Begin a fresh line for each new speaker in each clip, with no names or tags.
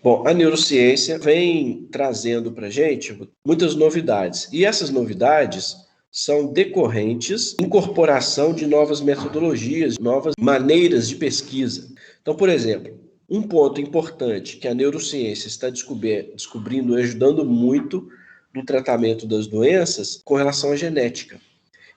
Bom, a neurociência vem trazendo para a gente muitas novidades. E essas novidades são decorrentes da incorporação de novas metodologias, novas maneiras de pesquisa. Então, por exemplo, um ponto importante que a neurociência está descobrindo e ajudando muito no tratamento das doenças com relação à genética.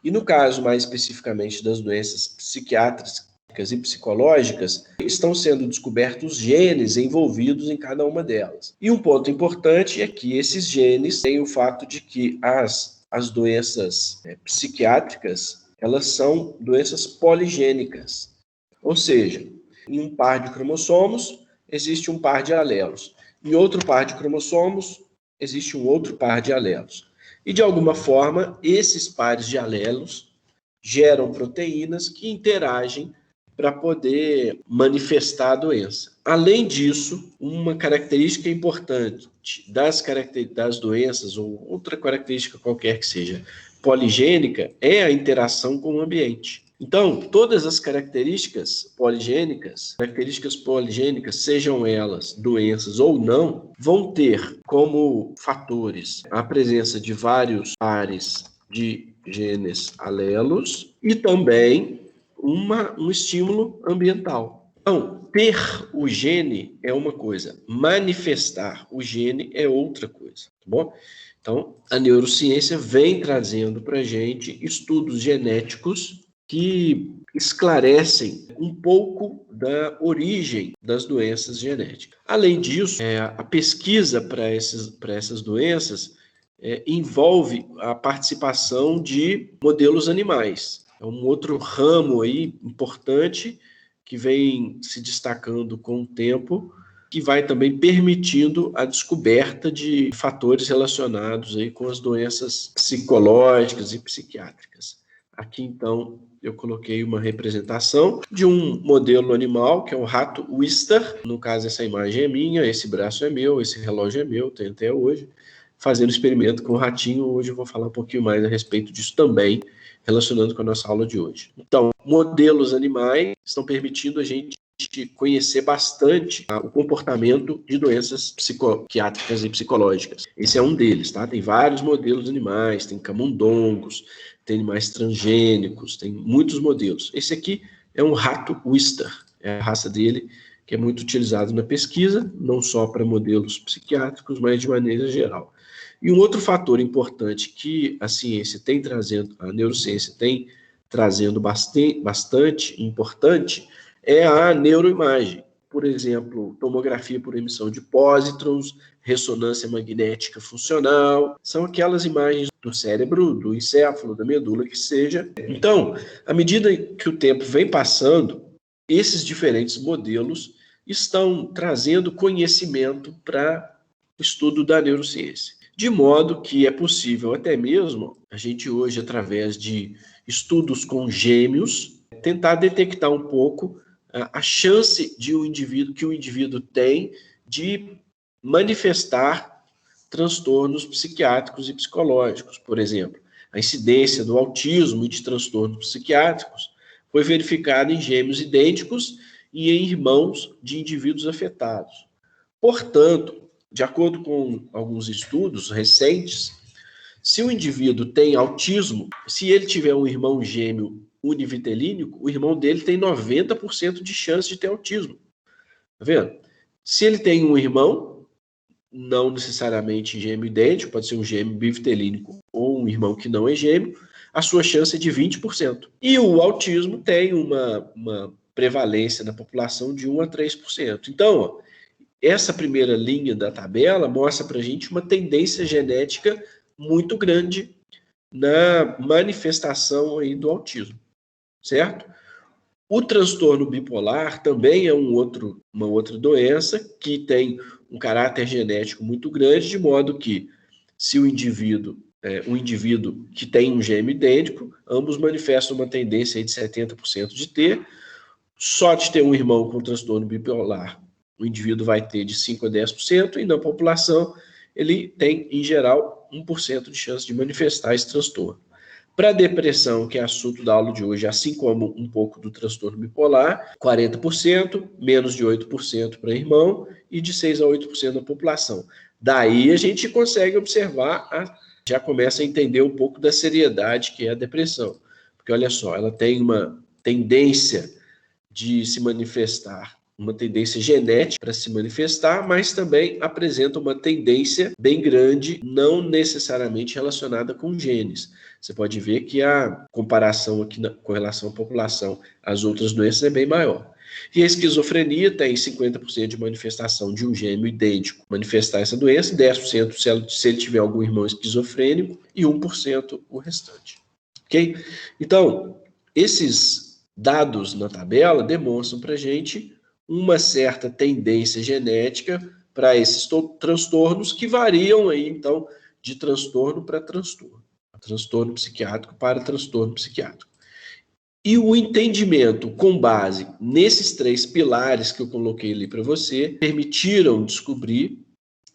E no caso, mais especificamente, das doenças psiquiátricas e psicológicas, estão sendo descobertos genes envolvidos em cada uma delas. E um ponto importante é que esses genes têm o fato de que as doenças psiquiátricas, elas são doenças poligênicas. Ou seja, em um par de cromossomos, existe um par de alelos. Em outro par de cromossomos, existe um outro par de alelos. E, de alguma forma, esses pares de alelos geram proteínas que interagem para poder manifestar a doença. Além disso, uma característica importante das doenças, ou outra característica qualquer que seja poligênica, é a interação com o ambiente. Então, todas as características poligênicas, sejam elas doenças ou não, vão ter como fatores a presença de vários pares de genes alelos e também um estímulo ambiental. Então, ter o gene é uma coisa, manifestar o gene é outra coisa, tá bom? Então, a neurociência vem trazendo para a gente estudos genéticos que esclarecem um pouco da origem das doenças genéticas. Além disso, a pesquisa para essas doenças envolve a participação de modelos animais. É um outro ramo aí importante que vem se destacando com o tempo, que vai também permitindo a descoberta de fatores relacionados aí com as doenças psicológicas e psiquiátricas. Aqui, então, eu coloquei uma representação de um modelo animal, que é o rato Wistar. No caso, essa imagem é minha, esse braço é meu, esse relógio é meu, tenho até hoje. Fazendo experimento com o ratinho, hoje eu vou falar um pouquinho mais a respeito disso também, relacionando com a nossa aula de hoje. Então, modelos animais estão permitindo a gente conhecer bastante o comportamento de doenças psiquiátricas e psicológicas. Esse é um deles, tá? Tem vários modelos animais, tem camundongos, tem animais transgênicos, tem muitos modelos. Esse aqui é um rato Wistar, é a raça dele, que é muito utilizado na pesquisa, não só para modelos psiquiátricos, mas de maneira geral. E um outro fator importante que a ciência tem trazendo, a neurociência tem trazendo bastante importante, é a neuroimagem. Por exemplo, tomografia por emissão de pósitrons, ressonância magnética funcional, são aquelas imagens do cérebro, do encéfalo, da medula, que seja. Então, à medida que o tempo vem passando, esses diferentes modelos estão trazendo conhecimento para o estudo da neurociência. De modo que é possível até mesmo a gente hoje, através de estudos com gêmeos, tentar detectar um pouco a chance que o indivíduo tem de manifestar transtornos psiquiátricos e psicológicos. Por exemplo, a incidência do autismo e de transtornos psiquiátricos foi verificada em gêmeos idênticos e em irmãos de indivíduos afetados. Portanto, de acordo com alguns estudos recentes, se o indivíduo tem autismo, se ele tiver um irmão gêmeo univitelínico, o irmão dele tem 90% de chance de ter autismo. Tá vendo? Se ele tem um irmão, não necessariamente gêmeo idêntico, pode ser um gêmeo bivitelínico ou um irmão que não é gêmeo, a sua chance é de 20%. E o autismo tem uma prevalência na população de 1 a 3%. Então, essa primeira linha da tabela mostra para a gente uma tendência genética muito grande na manifestação aí do autismo, certo? O transtorno bipolar também é uma outra doença que tem um caráter genético muito grande, de modo que se o indivíduo que tem um gêmeo idêntico, ambos manifestam uma tendência aí de 70% de ter. Só de ter um irmão com transtorno bipolar, o indivíduo vai ter de 5 a 10%, e na população ele tem, em geral, 1% de chance de manifestar esse transtorno. Para depressão, que é assunto da aula de hoje, assim como um pouco do transtorno bipolar, 40%, menos de 8% para irmão e de 6 a 8% da população. Daí a gente consegue observar, já começa a entender um pouco da seriedade que é a depressão. Porque olha só, ela tem uma tendência de se manifestar, uma tendência genética para se manifestar, mas também apresenta uma tendência bem grande, não necessariamente relacionada com genes. Você pode ver que a comparação aqui com relação à população às outras doenças é bem maior. E a esquizofrenia tem 50% de manifestação de um gêmeo idêntico manifestar essa doença, 10% se ele tiver algum irmão esquizofrênico e 1% o restante. Ok? Então, esses dados na tabela demonstram para a gente uma certa tendência genética para esses transtornos que variam aí, então, de transtorno para transtorno. Transtorno psiquiátrico para transtorno psiquiátrico. E o entendimento com base nesses 3 pilares que eu coloquei ali para você, permitiram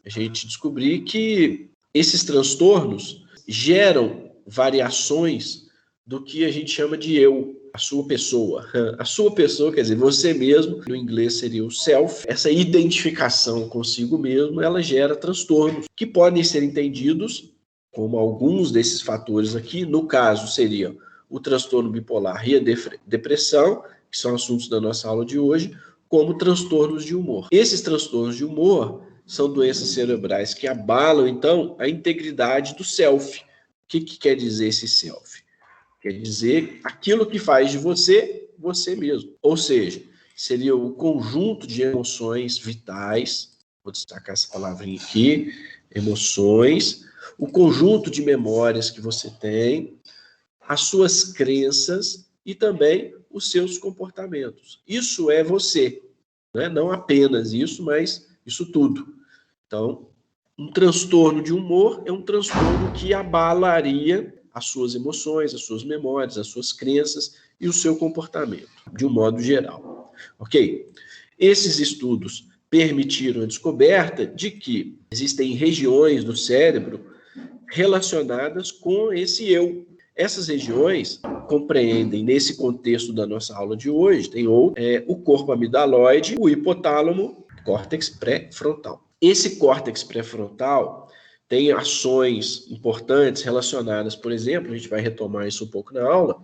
a gente descobrir que esses transtornos geram variações do que a gente chama de eu, a sua pessoa. A sua pessoa, quer dizer, você mesmo, no inglês seria o self. Essa identificação consigo mesmo, ela gera transtornos que podem ser entendidos como alguns desses fatores aqui. No caso, seria o transtorno bipolar e a depressão, que são assuntos da nossa aula de hoje, como transtornos de humor. Esses transtornos de humor são doenças cerebrais que abalam, então, a integridade do self. O que quer dizer esse self? Quer dizer aquilo que faz de você, você mesmo. Ou seja, seria o conjunto de emoções vitais, vou destacar essa palavrinha aqui, emoções, o conjunto de memórias que você tem, as suas crenças e também os seus comportamentos. Isso é você, né? Não apenas isso, mas isso tudo. Então, um transtorno de humor é um transtorno que abalaria as suas emoções, as suas memórias, as suas crenças e o seu comportamento, de um modo geral. Ok? Esses estudos permitiram a descoberta de que existem regiões do cérebro relacionadas com esse eu. Essas regiões compreendem, nesse contexto da nossa aula de hoje, tem o corpo amidaloide, o hipotálamo, córtex pré-frontal. Esse córtex pré-frontal tem ações importantes relacionadas, por exemplo, a gente vai retomar isso um pouco na aula,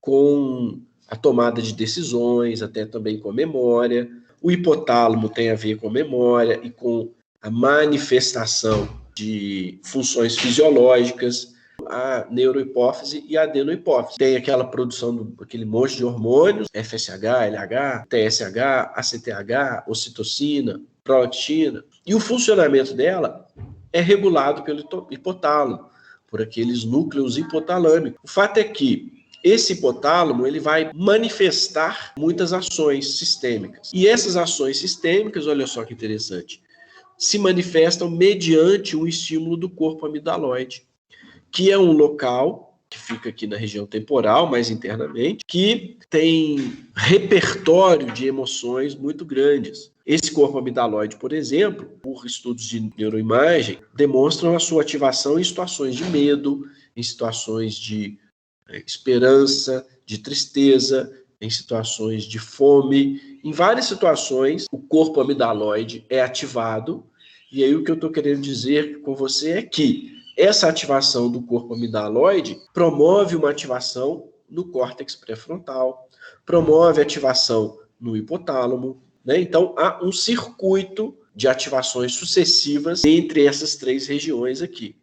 com a tomada de decisões, até também com a memória. O hipotálamo tem a ver com a memória e com a manifestação de funções fisiológicas, a neurohipófise e a adenohipófise. Tem aquela produção daquele monte de hormônios, FSH, LH, TSH, ACTH, ocitocina, prolactina, e o funcionamento dela é regulado pelo hipotálamo, por aqueles núcleos hipotalâmicos. O fato é que esse hipotálamo ele vai manifestar muitas ações sistêmicas. E essas ações sistêmicas, olha só que interessante, se manifestam mediante um estímulo do corpo amidaloide, que é um local que fica aqui na região temporal, mais internamente, que tem repertório de emoções muito grandes. Esse corpo amidaloide, por exemplo, por estudos de neuroimagem, demonstram a sua ativação em situações de medo, em situações de esperança, de tristeza, em situações de fome. Em várias situações, o corpo amidaloide é ativado, e aí o que eu estou querendo dizer com você é que essa ativação do corpo amidaloide promove uma ativação no córtex pré-frontal, promove ativação no hipotálamo, né? Então, há um circuito de ativações sucessivas entre essas 3 regiões aqui.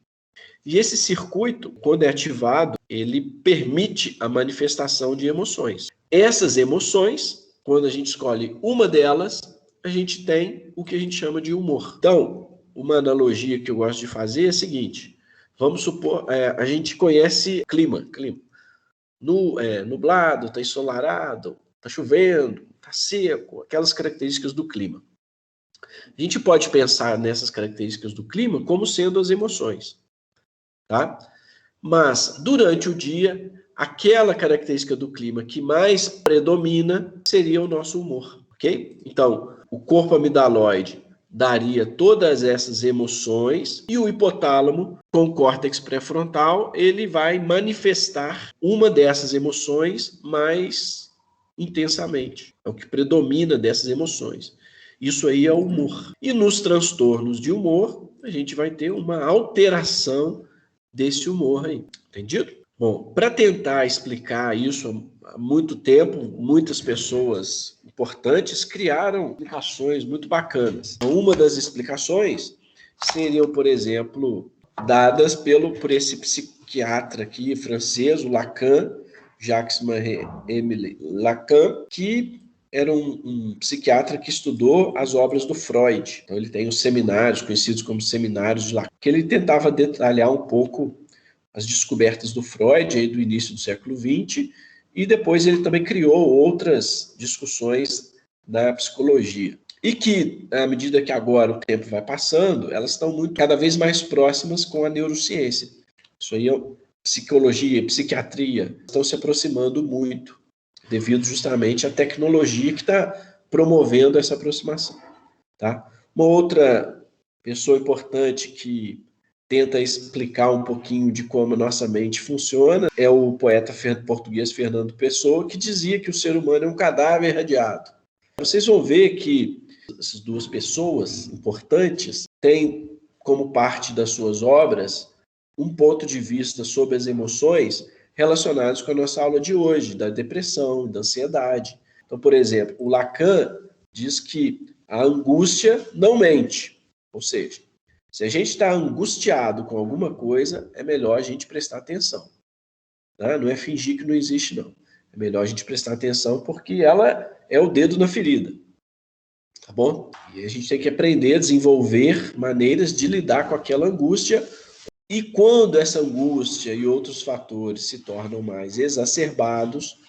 E esse circuito, quando é ativado, ele permite a manifestação de emoções. Essas emoções, quando a gente escolhe uma delas, a gente tem o que a gente chama de humor. Então, uma analogia que eu gosto de fazer é a seguinte: vamos supor, a gente conhece clima. Nublado, está ensolarado, está chovendo, está seco, aquelas características do clima. A gente pode pensar nessas características do clima como sendo as emoções, tá? Mas, durante o dia, aquela característica do clima que mais predomina seria o nosso humor, ok? Então, o corpo amidaloide daria todas essas emoções, e o hipotálamo, com o córtex pré-frontal, ele vai manifestar uma dessas emoções mais intensamente. É o que predomina dessas emoções. Isso aí é o humor. E nos transtornos de humor, a gente vai ter uma alteração desse humor aí. Entendido? Bom, para tentar explicar isso há muito tempo, muitas pessoas importantes criaram explicações muito bacanas. Uma das explicações seriam, por exemplo, dadas por esse psiquiatra aqui francês, o Lacan, Jacques-Émile Lacan, que era um psiquiatra que estudou as obras do Freud. Então ele tem os seminários, conhecidos como seminários de Lacan, que ele tentava detalhar um pouco as descobertas do Freud, aí do início do século XX, e depois ele também criou outras discussões na psicologia. E que, à medida que agora o tempo vai passando, elas estão cada vez mais próximas com a neurociência. Isso aí, psicologia e psiquiatria estão se aproximando muito, devido justamente à tecnologia que está promovendo essa aproximação. Tá? Uma outra pessoa importante que tenta explicar um pouquinho de como a nossa mente funciona é o poeta português Fernando Pessoa, que dizia que o ser humano é um cadáver irradiado. Vocês vão ver que essas duas pessoas importantes têm como parte das suas obras um ponto de vista sobre as emoções relacionados com a nossa aula de hoje, da depressão, da ansiedade. Então, por exemplo, o Lacan diz que a angústia não mente, ou seja, se a gente está angustiado com alguma coisa, é melhor a gente prestar atenção. Né? Não é fingir que não existe, não. É melhor a gente prestar atenção porque ela é o dedo na ferida. Tá bom? E a gente tem que aprender a desenvolver maneiras de lidar com aquela angústia. E quando essa angústia e outros fatores se tornam mais exacerbados,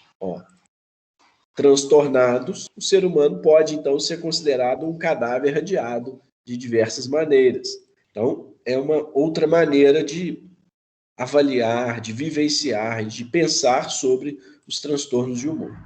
transtornados, o ser humano pode, então, ser considerado um cadáver irradiado de diversas maneiras. Então, é uma outra maneira de avaliar, de vivenciar, de pensar sobre os transtornos de humor.